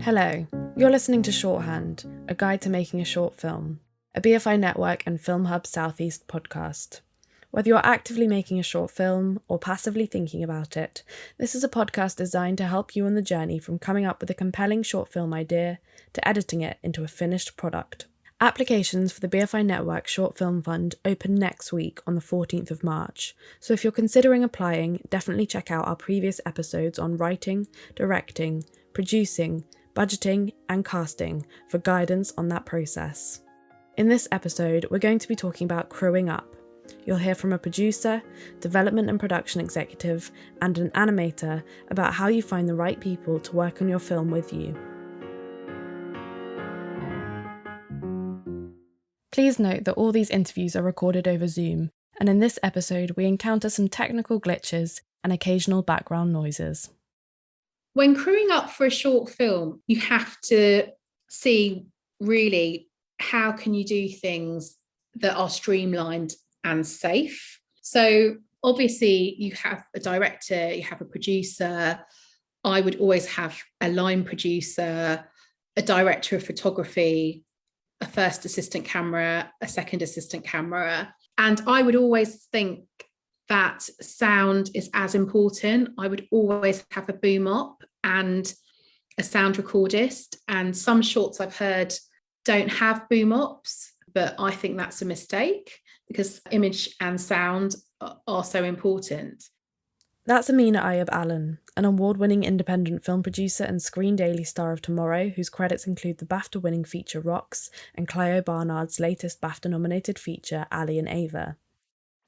Hello, you're listening to Shorthand, a guide to making a short film, a BFI Network and Film Hub Southeast podcast. Whether you're actively making a short film or passively thinking about it, this is a podcast designed to help you on the journey from coming up with a compelling short film idea to editing it into a finished product. Applications for the BFI Network Short Film Fund open next week on the 14th of March, so if you're considering applying, definitely check out our previous episodes on writing, directing, producing, budgeting and casting for guidance on that process. In this episode, we're going to be talking about crewing up. You'll hear from a producer, development and production executive, and an animator about how you find the right people to work on your film with you. Please note that all these interviews are recorded over Zoom, and in this episode we encounter some technical glitches and occasional background noises. When crewing up for a short film, you have to see really how can you do things that are streamlined and safe. So obviously you have a director, you have a producer. I would always have a line producer, a director of photography, a first assistant camera, a second assistant camera. And I would always think that sound is as important. I would always have a boom op and a sound recordist. And some shorts I've heard don't have boom ops, but I think that's a mistake because image and sound are so important. That's Ameenah Ayub Allen, an award-winning independent film producer and Screen Daily star of Tomorrow, whose credits include the BAFTA-winning feature Rocks and Clio Barnard's latest BAFTA-nominated feature Ali and Ava.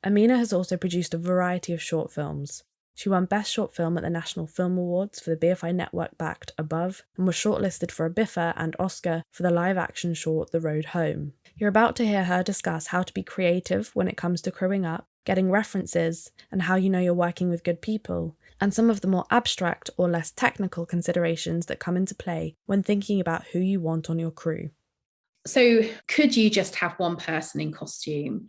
Ameenah has also produced a variety of short films. She won Best Short Film at the National Film Awards for the BFI Network-backed Above and was shortlisted for a BIFA and Oscar for the live-action short The Road Home. You're about to hear her discuss how to be creative when it comes to crewing up, getting references, and how you know you're working with good people, and some of the more abstract or less technical considerations that come into play when thinking about who you want on your crew. So could you just have one person in costume?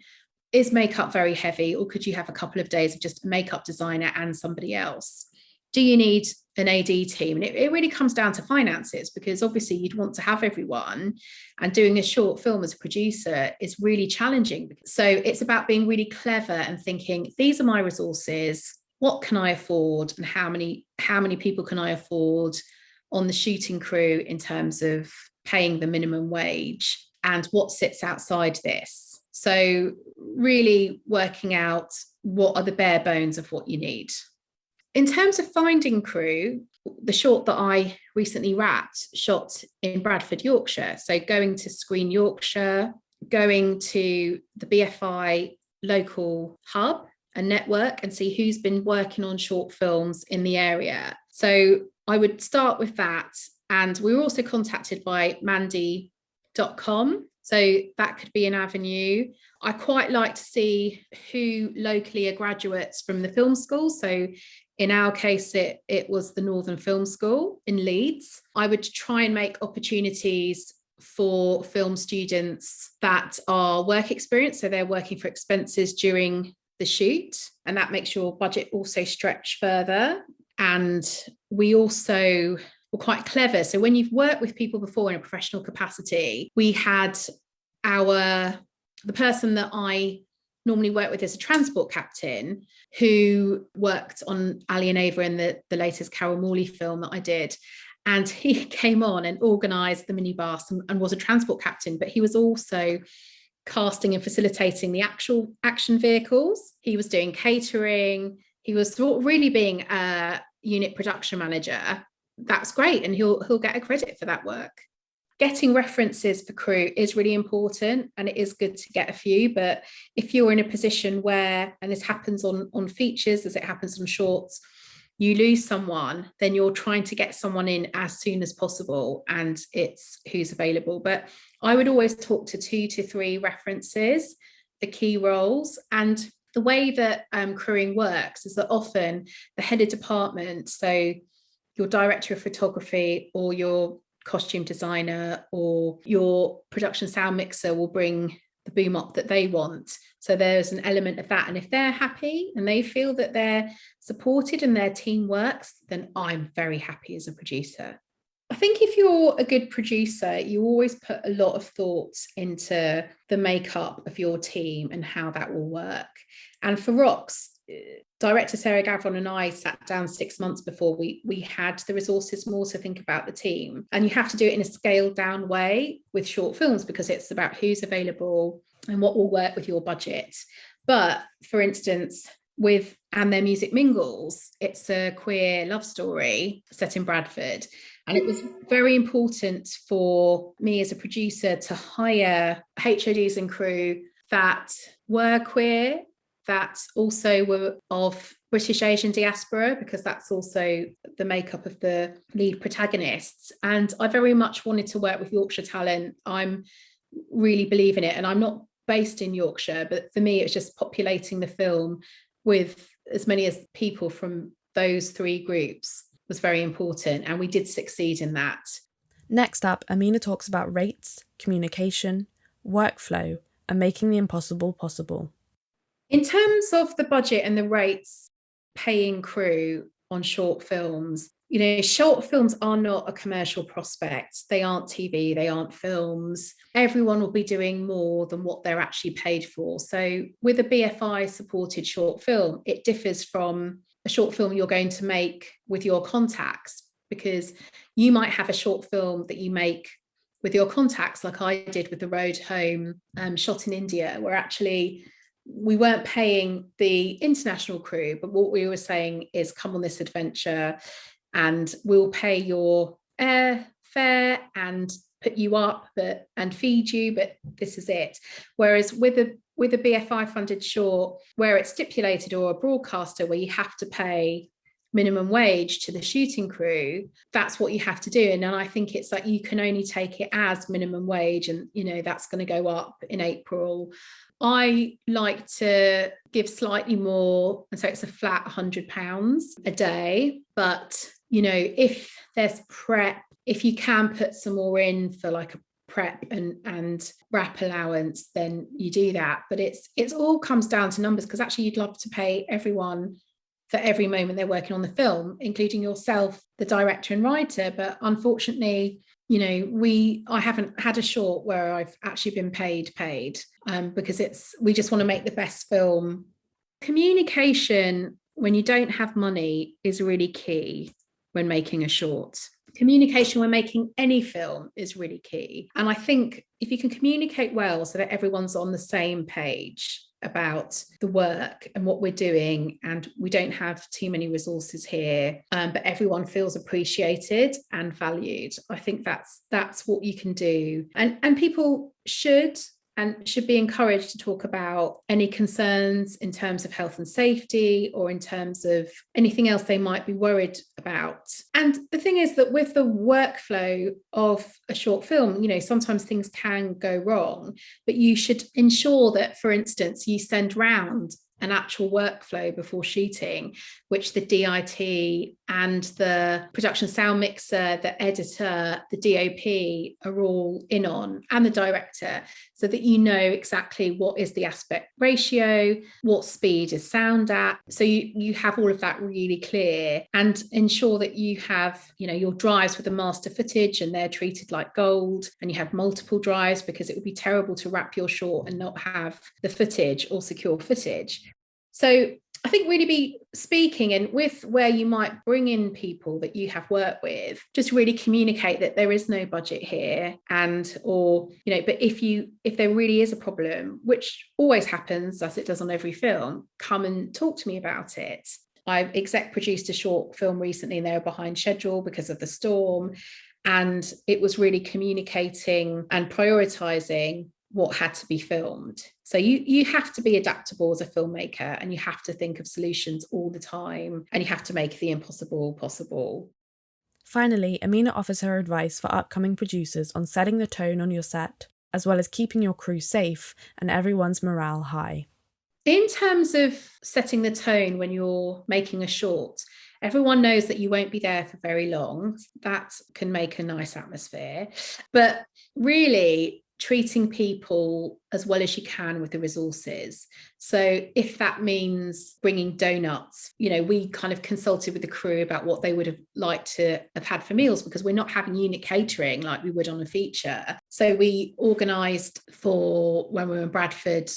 Is makeup very heavy, or could you have a couple of days of just a makeup designer and somebody else? Do you need an AD team? And it really comes down to finances, because obviously you'd want to have everyone, and doing a short film as a producer is really challenging. So it's about being really clever and thinking, these are my resources, what can I afford, and how many people can I afford on the shooting crew in terms of paying the minimum wage, and what sits outside this. So really working out what are the bare bones of what you need. In terms of finding crew, the short that I recently wrapped shot in Bradford, Yorkshire. So going to Screen Yorkshire, going to the BFI local hub and network and see who's been working on short films in the area. So I would start with that. And we were also contacted by Mandy.com. So that could be an avenue. I quite like to see who locally are graduates from the film school. So in our case, it was the Northern Film School in Leeds. I would try and make opportunities for film students that are work experience. So they're working for expenses during the shoot, and that makes your budget also stretch further. And we also were quite clever. So when you've worked with people before in a professional capacity, we had the person that I normally work with as a transport captain who worked on Ali and Ava in the latest Carol Morley film that I did. And he came on and organised the minibus and was a transport captain, but he was also casting and facilitating the actual action vehicles. He was doing catering. He was really being a unit production manager. That's great, and he'll get a credit for that work. Getting references for crew is really important, and it is good to get a few, but if you're in a position where, and this happens on features as it happens on shorts, you lose someone, then you're trying to get someone in as soon as possible, and it's who's available. But I would always talk to 2 to 3 references, the key roles. And the way that crewing works is that often the head of department, so your director of photography or your costume designer or your production sound mixer, will bring the boom up that they want. So there's an element of that. And if they're happy and they feel that they're supported and their team works, then I'm very happy as a producer. I think if you're a good producer, you always put a lot of thought into the makeup of your team and how that will work. And for Rocks, director Sarah Gavron and I sat down 6 months before we had the resources more to think about the team. And you have to do it in a scaled down way with short films, because it's about who's available and what will work with your budget. But for instance, with And Their Music Mingles, it's a queer love story set in Bradford. And it was very important for me as a producer to hire HoDs and crew that were queer, that also were of British Asian diaspora, because that's also the makeup of the lead protagonists. And I very much wanted to work with Yorkshire talent. I'm really believe in it. And I'm not based in Yorkshire, but for me, it's just populating the film with as many as people from those three groups was very important. And we did succeed in that. Next up, Ameenah talks about rates, communication, workflow, and making the impossible possible. In terms of the budget and the rates, paying crew on short films, short films are not a commercial prospect. They aren't TV, they aren't films. Everyone will be doing more than what they're actually paid for. So with a BFI supported short film, it differs from a short film you're going to make with your contacts, because you might have a short film that you make with your contacts, like I did with The Road Home, shot in India, where actually we weren't paying the international crew, but what we were saying is, come on this adventure and we'll pay your air fare and put you up and feed you, but this is it. Whereas with a BFI funded short, where it's stipulated, or a broadcaster where you have to pay minimum wage to the shooting crew, that's what you have to do. And then I think it's like you can only take it as minimum wage, and that's going to go up in April. I like to give slightly more, and so it's a flat £100 a day. But if there's prep, if you can put some more in for like a prep and wrap allowance, then you do that. But it's all comes down to numbers, because actually you'd love to pay everyone for every moment they're working on the film, including yourself, the director and writer. But unfortunately, I haven't had a short where I've actually been paid, because we just want to make the best film. Communication, when you don't have money, is really key when making a short. Communication when making any film is really key. And I think if you can communicate well so that everyone's on the same page about the work and what we're doing, and we don't have too many resources here, but everyone feels appreciated and valued, I think that's what you can do. And people should be encouraged to talk about any concerns in terms of health and safety, or in terms of anything else they might be worried about. And the thing is that with the workflow of a short film, sometimes things can go wrong, but you should ensure that, for instance, you send round an actual workflow before shooting, which the DIT and the production sound mixer, the editor, the DOP are all in on, and the director, so that you know exactly what is the aspect ratio, what speed is sound at. So you have all of that really clear, and ensure that you have, your drives with the master footage and they're treated like gold, and you have multiple drives, because it would be terrible to wrap your short and not have the footage or secure footage. So I think really be speaking, and with where you might bring in people that you have worked with, just really communicate that there is no budget here, but if there really is a problem, which always happens, as it does on every film, come and talk to me about it. I've exec produced a short film recently, and they were behind schedule because of the storm, and it was really communicating and prioritizing what had to be filmed. So you have to be adaptable as a filmmaker, and you have to think of solutions all the time, and you have to make the impossible possible. Finally, Ameenah offers her advice for upcoming producers on setting the tone on your set, as well as keeping your crew safe and everyone's morale high. In terms of setting the tone when you're making a short, everyone knows that you won't be there for very long. That can make a nice atmosphere. But really, treating people as well as you can with the resources. So if that means bringing donuts, we kind of consulted with the crew about what they would have liked to have had for meals, because we're not having unit catering like we would on a feature. So we organised for when we were in Bradford,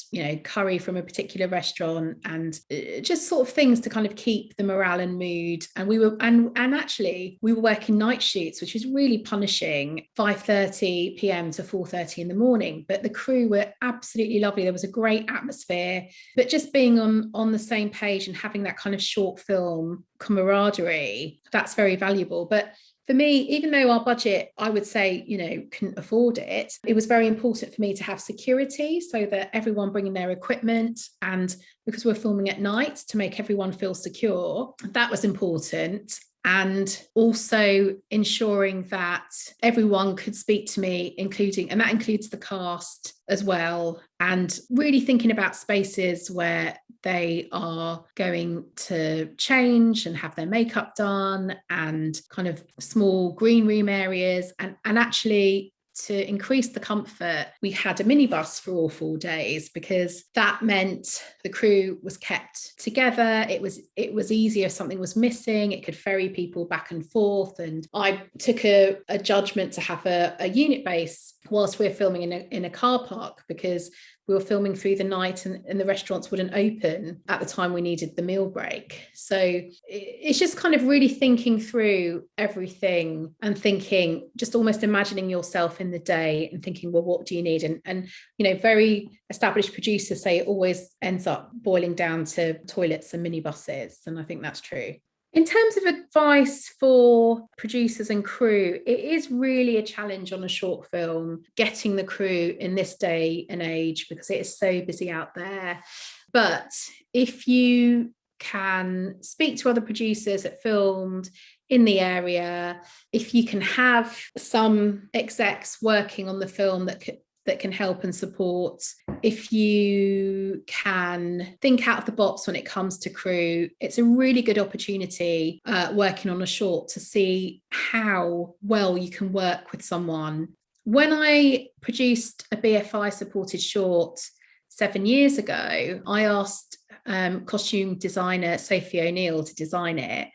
curry from a particular restaurant, and just sort of things to kind of keep the morale and mood. And we were actually we were working night shoots, which was really punishing, 5:30 p.m. to 4:30 in the morning. But the crew were absolutely lovely. There was a great atmosphere, but just being on the same page and having that kind of short film camaraderie, that's very valuable. But for me, even though our budget, I would say, couldn't afford it, it was very important for me to have security so that everyone bringing their equipment, and because we're filming at night, to make everyone feel secure, that was important. And also ensuring that everyone could speak to me, and that includes the cast as well, and really thinking about spaces where they are going to change and have their makeup done, and kind of small green room areas, and actually, to increase the comfort, we had a minibus for all 4 days, because that meant the crew was kept together. It was easier if something was missing. It could ferry people back and forth. And I took a judgment to have a unit base whilst we're filming in a car park, because we were filming through the night and the restaurants wouldn't open at the time we needed the meal break. So it's just kind of really thinking through everything, and thinking, just almost imagining yourself in the day and thinking, well, what do you need? And very established producers say it always ends up boiling down to toilets and minibuses. And I think that's true. In terms of advice for producers and crew, it is really a challenge on a short film, getting the crew in this day and age, because it is so busy out there. But if you can speak to other producers that filmed in the area, if you can have some execs working on the film that can help and support, if you can think out of the box when it comes to crew, it's a really good opportunity working on a short to see how well you can work with someone. When I produced a BFI supported short 7 years ago, I asked costume designer Sophie O'Neill to design it,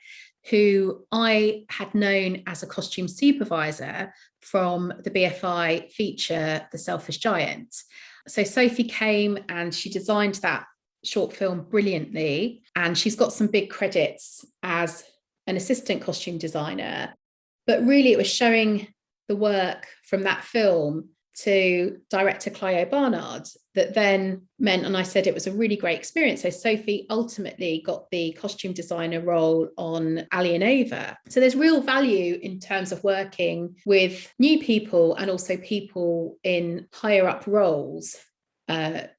who I had known as a costume supervisor from the BFI feature, The Selfish Giant. So Sophie came and she designed that short film brilliantly, and she's got some big credits as an assistant costume designer. But really it was showing the work from that film to director Clio Barnard that then meant, and I said it was a really great experience. So Sophie ultimately got the costume designer role on Ali and Ava. So there's real value in terms of working with new people and also people in higher up roles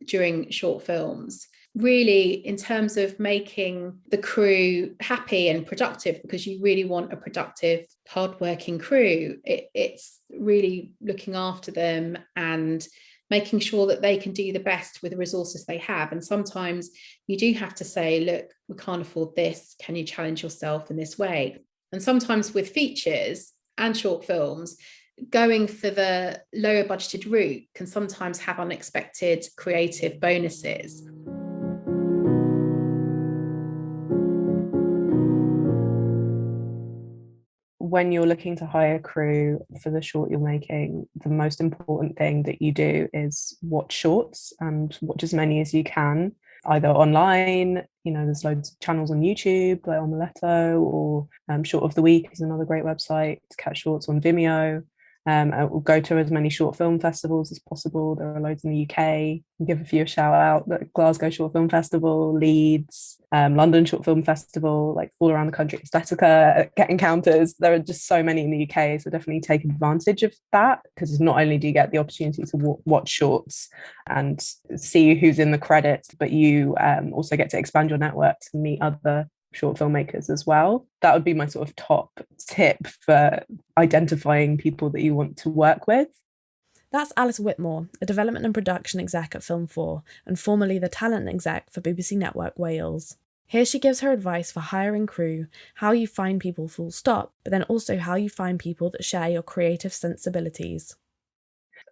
during short films. Really, in terms of making the crew happy and productive, because you really want a productive, hardworking crew, it's really looking after them and making sure that they can do the best with the resources they have. And sometimes you do have to say, look, we can't afford this. Can you challenge yourself in this way? And sometimes with features and short films, going for the lower budgeted route can sometimes have unexpected creative bonuses. When you're looking to hire crew for the short you're making, the most important thing that you do is watch shorts and watch as many as you can, either online, there's loads of channels on YouTube, like Omeletto, or Short of the Week is another great website to catch shorts on Vimeo. We'll go to as many short film festivals as possible. There are loads in the UK. I'll give a few a shout out: the Glasgow Short Film Festival, Leeds, London Short Film Festival, like all around the country, Aesthetica, Get Encounters. There are just so many in the UK, so definitely take advantage of that, because not only do you get the opportunity to watch shorts and see who's in the credits, but you also get to expand your network to meet other short filmmakers as well. That would be my sort of top tip for identifying people that you want to work with. That's Alice Whittemore, a development and production exec at Film4 and formerly the talent exec for BBC Network Wales. Here she gives her advice for hiring crew, how you find people full stop, but then also how you find people that share your creative sensibilities.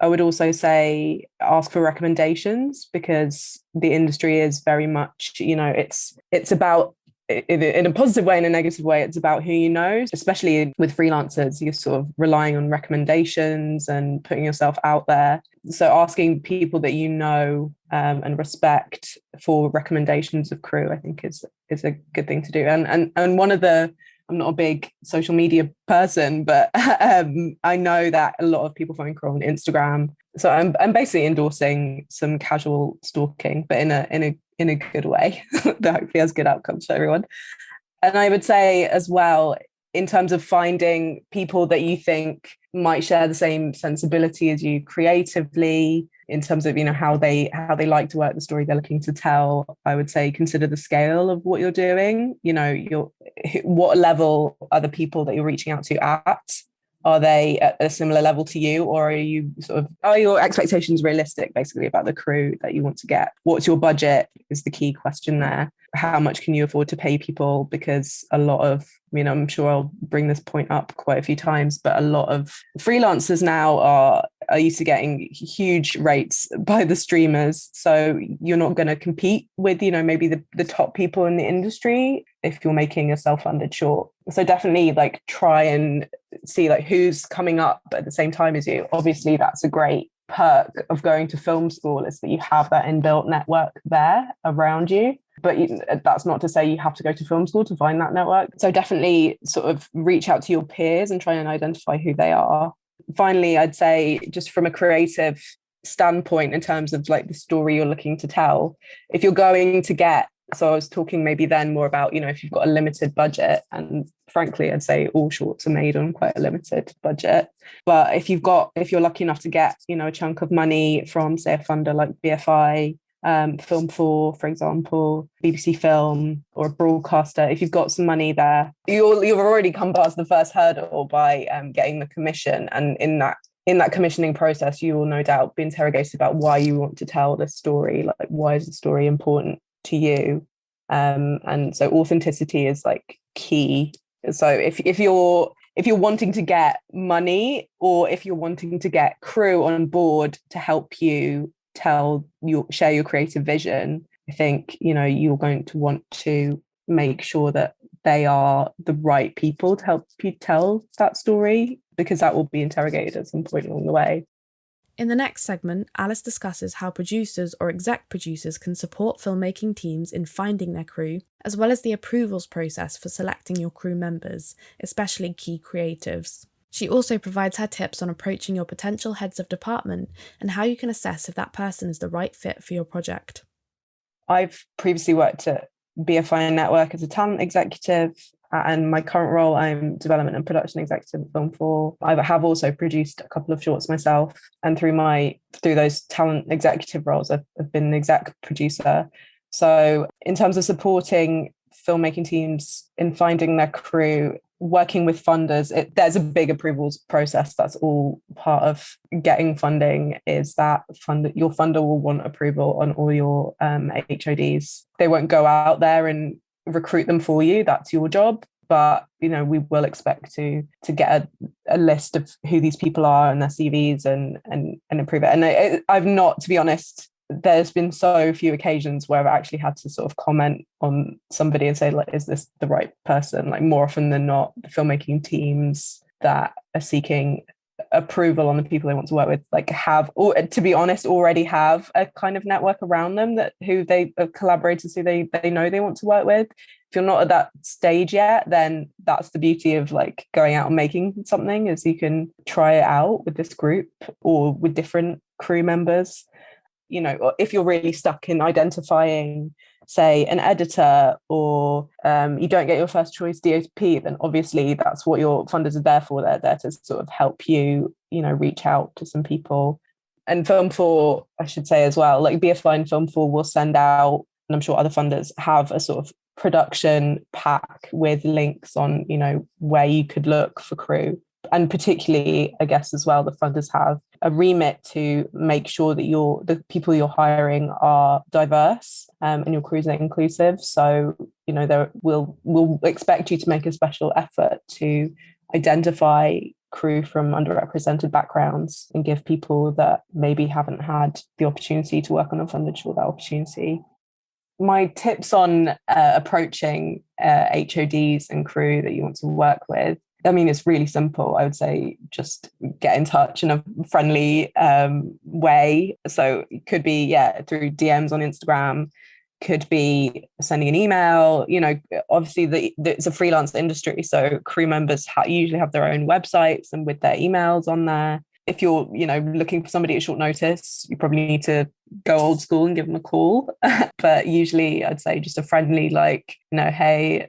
I would also say ask for recommendations, because the industry is very much, it's about, in a positive way and a negative way, it's about who you know, especially with freelancers. You're sort of relying on recommendations and putting yourself out there. So asking people that you know and respect for recommendations of crew, I think is a good thing to do. And one of the, I'm not a big social media person, but I know that a lot of people find crew on Instagram. So I'm basically endorsing some casual stalking, but in a good way that hopefully has good outcomes for everyone. And I would say as well, in terms of finding people that you think might share the same sensibility as you creatively, in terms of, how they like to work, the story they're looking to tell, I would say consider the scale of what you're doing. What level are the people that you're reaching out to at? Are they at a similar level to you, or are your expectations realistic, basically, about the crew that you want to get? What's your budget is the key question there. How much can you afford to pay people? Because a lot of, I'm sure I'll bring this point up quite a few times, but a lot of freelancers now are used to getting huge rates by the streamers. So you're not going to compete with, maybe the top people in the industry if you're making a self-funded short. So definitely try and see who's coming up at the same time as you. Obviously, that's a great perk of going to film school, is that you have that inbuilt network there around you. But that's not to say you have to go to film school to find that network. So definitely sort of reach out to your peers and try and identify who they are. Finally, I'd say, just from a creative standpoint, in terms of the story you're looking to tell, if you're going to get, so I was talking maybe then more about, if you've got a limited budget, and frankly, I'd say all shorts are made on quite a limited budget. But if you're lucky enough to get, a chunk of money from, say, a funder like BFI, Film4, for example, BBC Film, or a broadcaster, if you've got some money there, you've already come past the first hurdle by getting the commission. And in that commissioning process, you will no doubt be interrogated about why you want to tell this story. Why is the story important to you? And so authenticity is key. So if you're wanting to get money, or if you're wanting to get crew on board to help you share your creative vision, I think you're going to want to make sure that they are the right people to help you tell that story, because that will be interrogated at some point along the way. In the next segment, Alice discusses how producers or exec producers can support filmmaking teams in finding their crew, as well as the approvals process for selecting your crew members, especially key creatives. She also provides her tips on approaching your potential heads of department and how you can assess if that person is the right fit for your project. I've previously worked at BFI Network as a talent executive, and my current role, I'm development and production executive at Film4. I have also produced a couple of shorts myself, and through those talent executive roles, I've been an exec producer. So in terms of supporting filmmaking teams in finding their crew, working with funders, there's a big approvals process. That's all part of getting funding, is that your funder will want approval on all your HoDs. They won't go out there and recruit them for you. That's your job. But we will expect to get a list of who these people are and their CVs and approve it. And I've not, to be honest, there's been so few occasions where I've actually had to sort of comment on somebody and say, is this the right person? More often than not, the filmmaking teams that are seeking approval on the people they want to work with have, or to be honest, already have a kind of network around them who they are collaborators who they know they want to work with. If you're not at that stage yet, then that's the beauty of going out and making something, is you can try it out with this group or with different crew members. If you're really stuck in identifying, say, an editor, or you don't get your first choice DOP, then obviously that's what your funders are there for. They're there to sort of help you, reach out to some people. And Film4, I should say as well, BFI and Film4 will send out, and I'm sure other funders have, a sort of production pack with links on, where you could look for crew. And particularly, I guess as well, the funders have a remit to make sure that the people you're hiring are diverse and your crews are inclusive. So, we'll expect you to make a special effort to identify crew from underrepresented backgrounds and give people that maybe haven't had the opportunity to work on a funded short that opportunity. My tips on approaching HoDs and crew that you want to work with, I mean, it's really simple. I would say just get in touch in a friendly way. So it could be, through DMs on Instagram, could be sending an email. Obviously it's a freelance industry, so crew members usually have their own websites and with their emails on there. If you're, looking for somebody at short notice, you probably need to go old school and give them a call. But usually I'd say just a friendly, hey,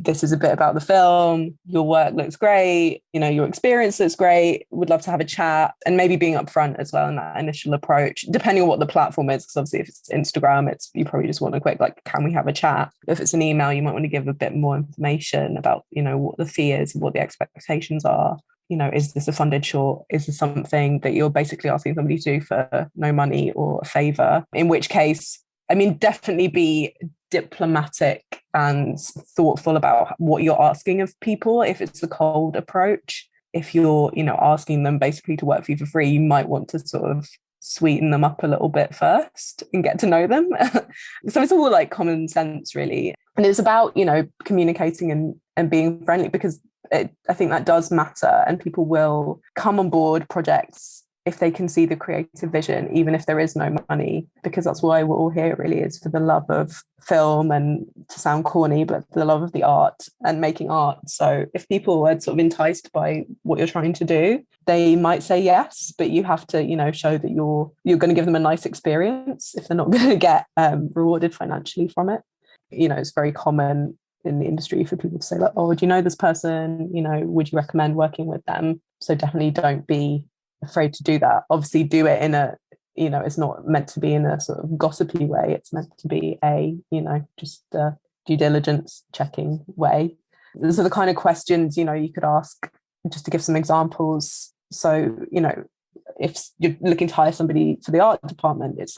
this is a bit about the film. Your work looks great. Your experience looks great. Would love to have a chat, and maybe being upfront as well in that initial approach, depending on what the platform is. Because obviously, if it's Instagram, you probably just want a quick, can we have a chat? If it's an email, you might want to give a bit more information about, what the fee is, what the expectations are. Is this a funded short? Is this something that you're basically asking somebody to do for no money or a favor? In which case, definitely be diplomatic and thoughtful about what you're asking of people. If it's a cold approach, if you're, asking them basically to work for you for free, you might want to sort of sweeten them up a little bit first and get to know them. So it's all common sense, really. And it's about, communicating and being friendly, because I think that does matter, and people will come on board projects if they can see the creative vision, even if there is no money, because that's why we're all here, really, is for the love of film, and to sound corny, but the love of the art and making art. So if people are sort of enticed by what you're trying to do, they might say yes, but you have to, show that you're going to give them a nice experience if they're not going to get rewarded financially from it. It's very common in the industry for people to say oh, do you know this person? Would you recommend working with them? So definitely don't be afraid to do that. Obviously do it in a, it's not meant to be in a sort of gossipy way. It's meant to be a, just a due diligence checking way. Those are the kind of questions, you could ask, just to give some examples. So, if you're looking to hire somebody for the art department, it's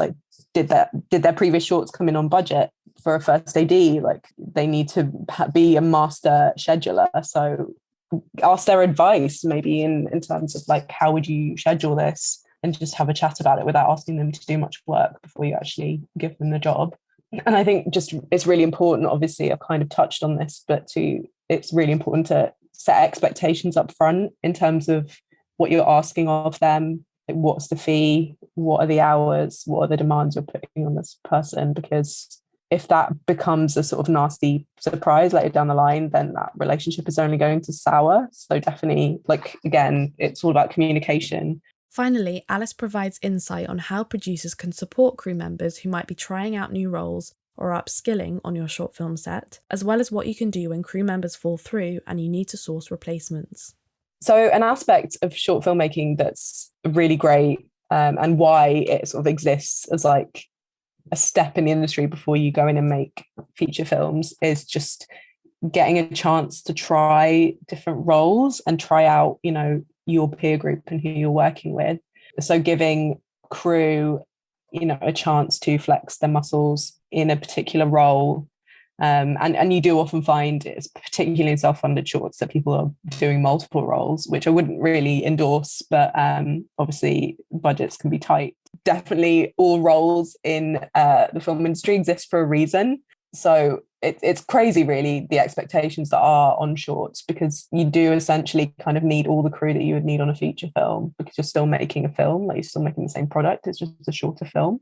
did their previous shorts come in on budget for a first AD? They need to be a master scheduler. So ask their advice, maybe in terms of how would you schedule this, and just have a chat about it without asking them to do much work before you actually give them the job. And I think just it's really important, obviously I've kind of touched on this, but it's really important to set expectations up front in terms of what you're asking of them. What's the fee? What are the hours? What are the demands you're putting on this person? Because if that becomes a sort of nasty surprise later down the line, then that relationship is only going to sour. So definitely, again, it's all about communication. Finally, Alice provides insight on how producers can support crew members who might be trying out new roles or upskilling on your short film set, as well as what you can do when crew members fall through and you need to source replacements. So an aspect of short filmmaking that's really great, and why it sort of exists as a step in the industry before you go in and make feature films, is just getting a chance to try different roles and try out, your peer group and who you're working with. So giving crew, a chance to flex their muscles in a particular role. And you do often find, it's particularly in self-funded shorts, that people are doing multiple roles, which I wouldn't really endorse, but obviously budgets can be tight. Definitely all roles in the film industry exist for a reason. So it's crazy, really, the expectations that are on shorts, because you do essentially kind of need all the crew that you would need on a feature film, because you're still making a film, you're still making the same product, it's just a shorter film.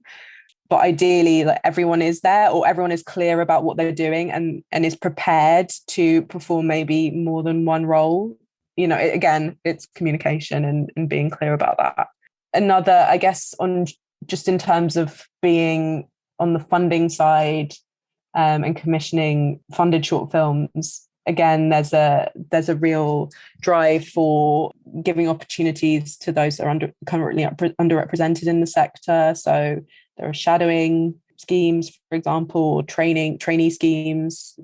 But ideally, everyone is there, or everyone is clear about what they're doing and is prepared to perform maybe more than one role. Again, it's communication and being clear about that. Another, I guess, on just in terms of being on the funding side and commissioning funded short films, again, there's a real drive for giving opportunities to those that are currently underrepresented in the sector. So there are shadowing schemes, for example, or trainee schemes.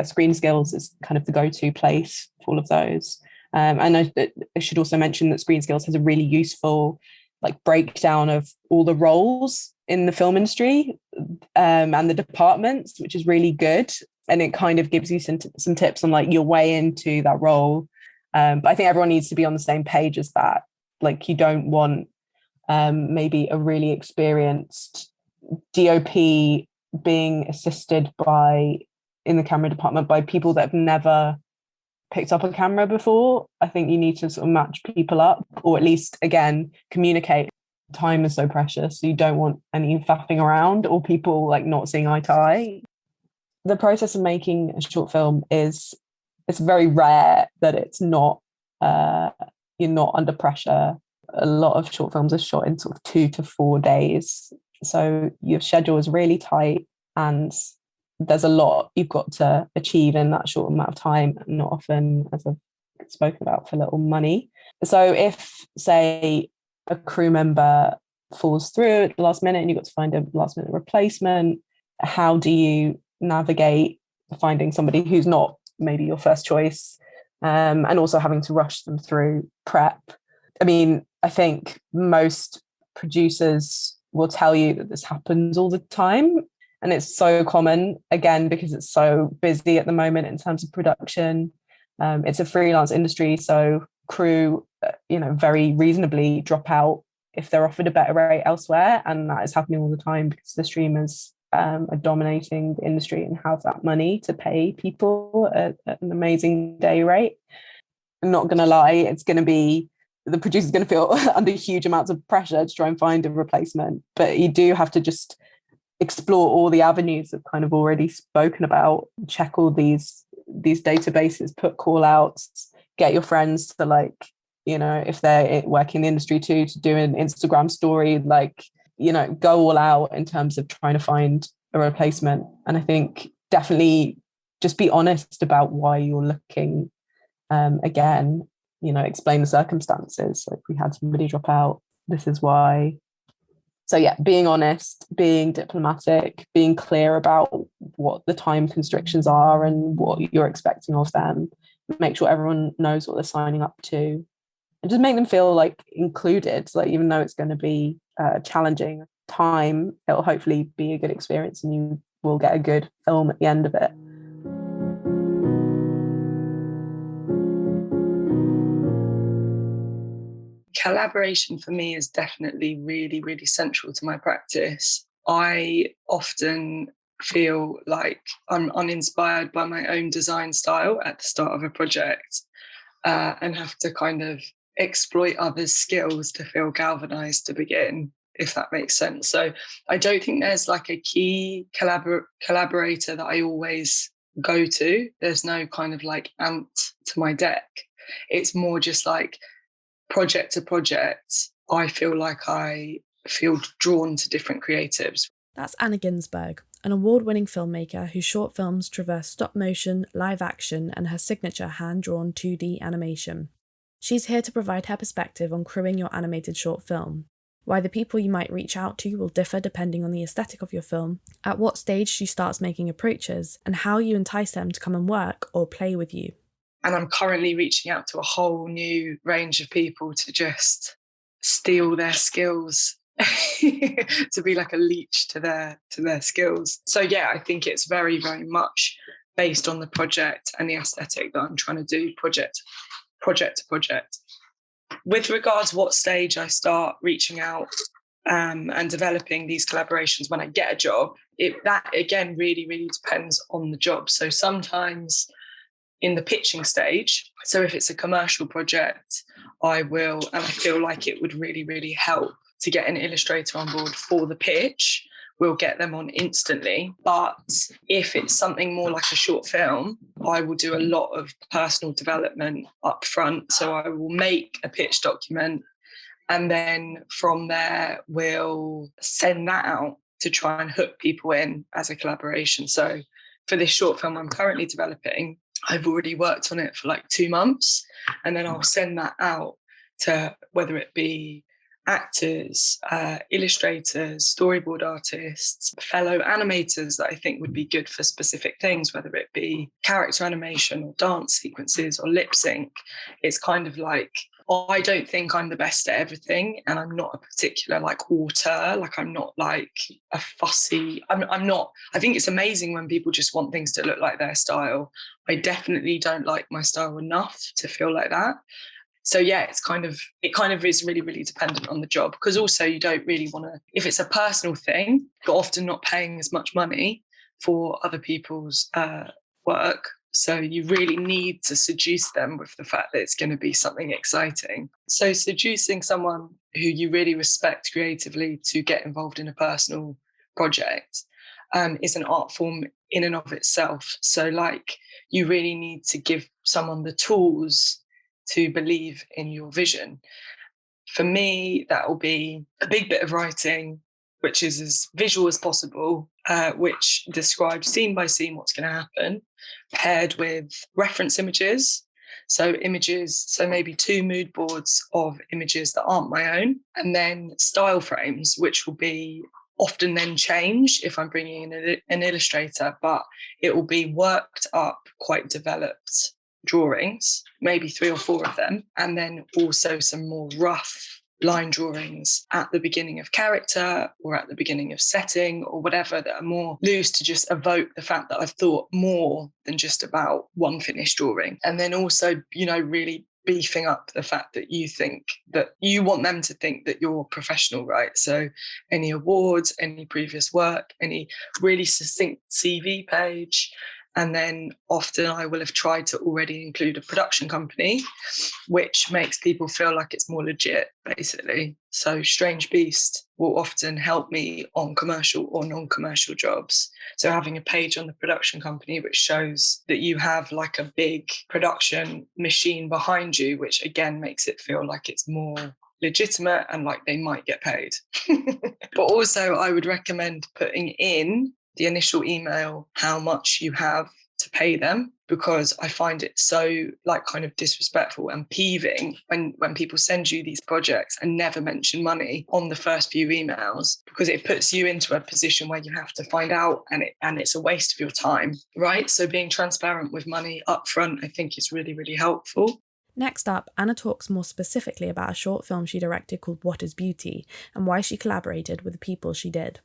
Screen Skills is kind of the go-to place for all of those. And I should also mention that Screen Skills has a really useful breakdown of all the roles in the film industry and the departments, which is really good. And it kind of gives you some tips on your way into that role But I think everyone needs to be on the same page as that. Like, you don't want maybe a really experienced DOP being assisted in the camera department by people that have never picked up a camera before. I think you need to sort of match people up, or at least, again, communicate. Time is so precious, so you don't want any faffing around or people like not seeing eye to eye. The process of making a short film it's very rare that it's not you're not under pressure. A lot of short films are shot in sort of 2 to 4 days, so your schedule is really tight and there's a lot you've got to achieve in that short amount of time, not often, as I've spoken about, for little money. So if, say, a crew member falls through at the last minute and you've got to find a last minute replacement, how do you navigate finding somebody who's not maybe your first choice, and also having to rush them through prep? I mean, I think most producers will tell you that this happens all the time, and it's so common, again, because it's so busy at the moment in terms of production. It's a freelance industry, so crew, very reasonably drop out if they're offered a better rate elsewhere, and that is happening all the time because the streamers are dominating the industry and have that money to pay people at an amazing day rate. I'm not going to lie, the producer's going to feel under huge amounts of pressure to try and find a replacement, but you do have to just explore all the avenues I've kind of already spoken about, check all these databases, put call outs, get your friends to, if they're working in the industry too, to do an Instagram story, go all out in terms of trying to find a replacement. And I think definitely just be honest about why you're looking. Again, explain the circumstances. Like, we had somebody drop out, this is why. So yeah, being honest, being diplomatic, being clear about what the time constrictions are and what you're expecting of them. Make sure everyone knows what they're signing up to, and just make them feel included. Even though it's going to be challenging time, it'll hopefully be a good experience and you will get a good film at the end of it. Collaboration for me is definitely really, really central to my practice. I often feel like I'm uninspired by my own design style at the start of a project, and have to kind of exploit others' skills to feel galvanized to begin, if that makes sense. So I don't think there's a key collaborator that I always go to. There's no kind of ant to my deck. It's more just project to project, I feel drawn to different creatives. That's Anna Ginsburg, an award-winning filmmaker whose short films traverse stop motion, live action, and her signature hand-drawn 2D animation. She's here to provide her perspective on crewing your animated short film, why the people you might reach out to will differ depending on the aesthetic of your film, at what stage she starts making approaches, and how you entice them to come and work or play with you. And I'm currently reaching out to a whole new range of people to just steal their skills, to be like a leech to their skills. So yeah, I think it's very, very much based on the project and the aesthetic that I'm trying to do, project to project. With regards to what stage I start reaching out and developing these collaborations when I get a job, that again really, really depends on the job. So sometimes in the pitching stage, so if it's a commercial project, I will, and I feel like it would really, really help to get an illustrator on board for the pitch, we'll get them on instantly. But if it's something more like a short film, I will do a lot of personal development up front. So I will make a pitch document, and then from there we'll send that out to try and hook people in as a collaboration. So for this short film I'm currently developing, I've already worked on it for 2 months, and then I'll send that out to whether it be actors, illustrators, storyboard artists, fellow animators that I think would be good for specific things, whether it be character animation or dance sequences or lip sync. It's kind of I don't think I'm the best at everything, and I'm not a particular like auteur. Like I'm not like a fussy. I'm not. I think it's amazing when people just want things to look like their style. I definitely don't like my style enough to feel like that. So yeah, it kind of is really, really dependent on the job, because also you don't really want to, if it's a personal thing, you're often not paying as much money for other people's work. So you really need to seduce them with the fact that it's going to be something exciting. So seducing someone who you really respect creatively to get involved in a personal project is an art form in and of itself. So like you really need to give someone the tools to believe in your vision. For me, that will be a big bit of writing, which is as visual as possible, which describes scene by scene what's going to happen, paired with reference images. So maybe 2 mood boards of images that aren't my own, and then style frames, which will be often then change if I'm bringing in an illustrator, but it will be worked up, quite developed drawings, maybe 3 or 4 of them, and then also some more rough line drawings at the beginning of character or at the beginning of setting or whatever, that are more loose to just evoke the fact that I've thought more than just about one finished drawing. And then also, really beefing up the fact that you think that you want them to think that you're professional, right? So any awards, any previous work, any really succinct CV page. And then often I will have tried to already include a production company, which makes people feel like it's more legit, basically. So Strange Beast will often help me on commercial or non-commercial jobs. So having a page on the production company which shows that you have like a big production machine behind you, which again makes it feel like it's more legitimate and like they might get paid. But also I would recommend putting in the initial email how much you have to pay them, because I find it so like kind of disrespectful and peeving when people send you these projects and never mention money on the first few emails, because it puts you into a position where you have to find out, and it's a waste of your time, right? So being transparent with money up front, I think is really, really helpful. Next up, Anna talks more specifically about a short film she directed called What is Beauty and why she collaborated with the people she did.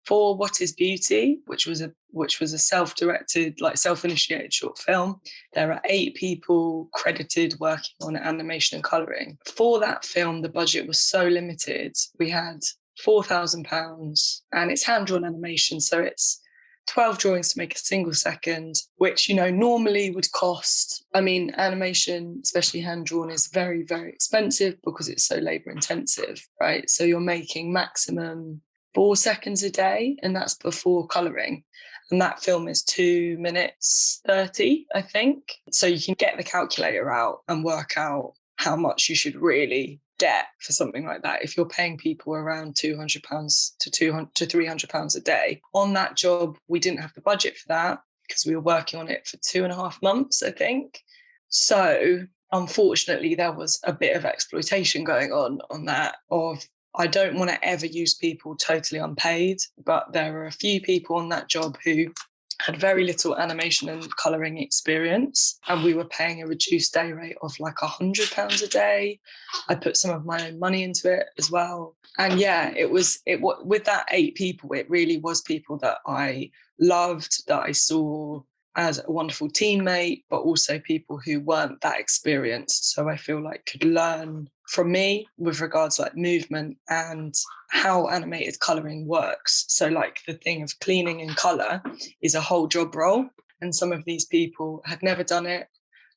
For What is Beauty, which was a self-directed, like self-initiated short film, there are 8 people credited working on animation and colouring. For that film, the budget was so limited. We had £4,000 and it's hand-drawn animation. So it's 12 drawings to make a single second, which, normally would cost, animation, especially hand-drawn, is very, very expensive because it's so labour-intensive, right? So you're making maximum 4 seconds a day, and that's before colouring. And that film is 2 minutes 30, I think. So you can get the calculator out and work out how much you should really get for something like that. If you're paying people around £200 to £300 a day. On that job, we didn't have the budget for that because we were working on it for 2.5 months, I think. So unfortunately, there was a bit of exploitation going on that of, I don't want to ever use people totally unpaid, but there are a few people on that job who had very little animation and colouring experience, and we were paying a reduced day rate of like £100 a day. I put some of my own money into it as well. And yeah, it was with that 8 people, it really was people that I loved, that I saw as a wonderful teammate, but also people who weren't that experienced. So I feel like could learn from me with regards like movement and how animated colouring works. So like the thing of cleaning and colour is a whole job role. And some of these people had never done it.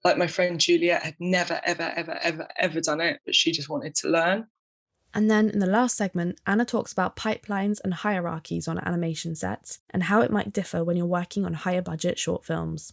Like my friend Juliet had never, ever, ever, ever, ever done it, but she just wanted to learn. And then in the last segment, Anna talks about pipelines and hierarchies on animation sets and how it might differ when you're working on higher budget short films.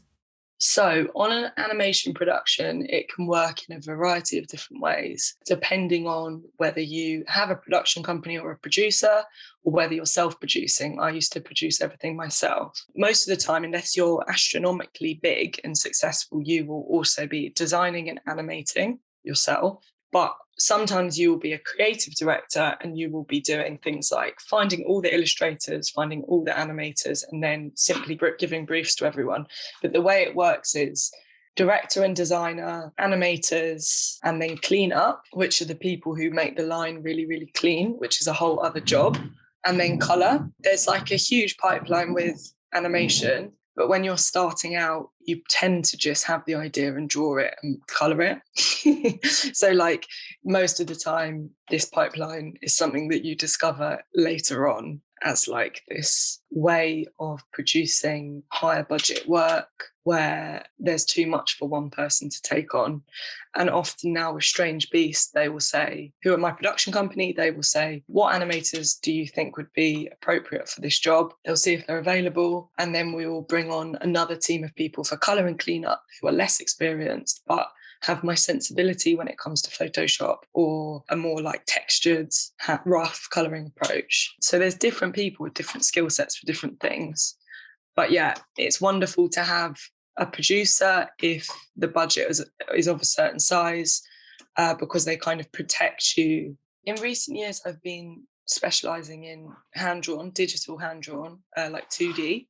So on an animation production, it can work in a variety of different ways, depending on whether you have a production company or a producer, or whether you're self-producing. I used to produce everything myself. Most of the time, unless you're astronomically big and successful, you will also be designing and animating yourself. But sometimes you will be a creative director and you will be doing things like finding all the illustrators, finding all the animators, and then simply giving briefs to everyone. But the way it works is director and designer, animators, and then cleanup, which are the people who make the line really, really clean, which is a whole other job, and then colour. There's like a huge pipeline with animation, but when you're starting out, you tend to just have the idea and draw it and colour it. So like most of the time, this pipeline is something that you discover later on as like this way of producing higher budget work where there's too much for one person to take on. And often now with Strange Beast, they will say, who are my production company, they will say, what animators do you think would be appropriate for this job? They'll see if they're available. And then we will bring on another team of people for colour and cleanup who are less experienced, but have my sensibility when it comes to Photoshop or a more like textured, rough colouring approach. So there's different people with different skill sets for different things. But yeah, it's wonderful to have a producer if the budget is of a certain size, because they kind of protect you. In recent years, I've been specialising in hand-drawn, digital hand-drawn, like 2D.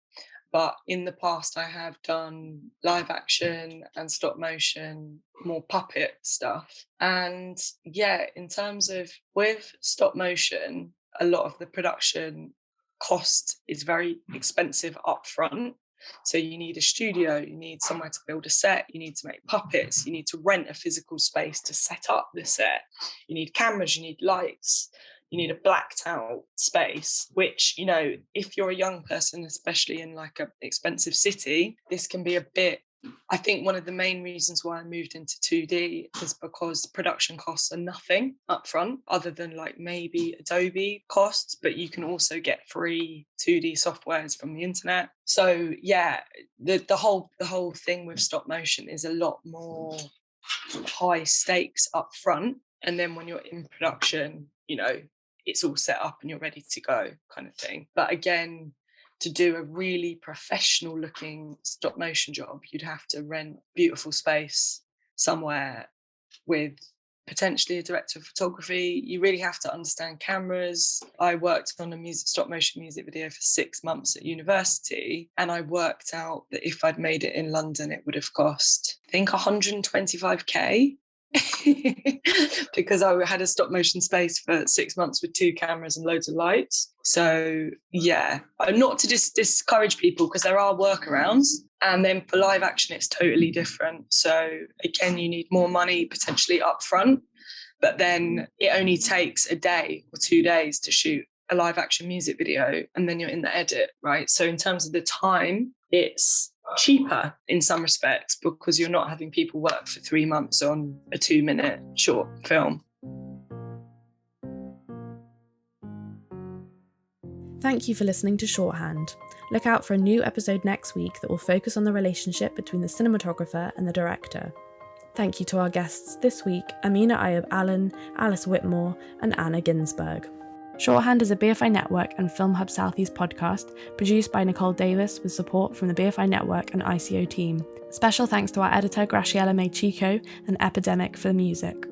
But in the past, I have done live action and stop motion, more puppet stuff. And yeah, in terms of with stop motion, a lot of the production cost is very expensive upfront. So you need a studio, you need somewhere to build a set, you need to make puppets, you need to rent a physical space to set up the set, you need cameras, you need lights, you need a blacked out space, which, you know, if you're a young person, especially in like an expensive city, this can be a bit. I think one of the main reasons why I moved into 2D is because production costs are nothing upfront, other than like maybe Adobe costs, but you can also get free 2D softwares from the internet. So yeah, the whole thing with stop motion is a lot more high stakes upfront, and then when you're in production, you know, it's all set up and you're ready to go, kind of thing. But again, to do a really professional looking stop motion job, you'd have to rent beautiful space somewhere with potentially a director of photography. You really have to understand cameras. I worked on a stop motion music video for 6 months at university, and I worked out that if I'd made it in London, it would have cost, I think, 125k. Because I had a stop motion space for 6 months with 2 cameras and loads of lights. So yeah, not to discourage people, because there are workarounds. And then for live action, it's totally different. So again, you need more money potentially up front, but then it only takes a day or 2 days to shoot a live action music video, and then you're in the edit, right? So in terms of the time, it's cheaper in some respects because you're not having people work for 3 months on a 2-minute short film. Thank you for listening to Shorthand. Look out for a new episode next week that will focus on the relationship between the cinematographer and the director. Thank you to our guests this week, Ameenah Ayub Allen, Alice Whittemore, and Anna Ginsburg. Shorthand is a BFI Network and Film Hub Southeast podcast produced by Nicole Davis with support from the BFI Network and ICO team. Special thanks to our editor Graciela May Chico and Epidemic for the music.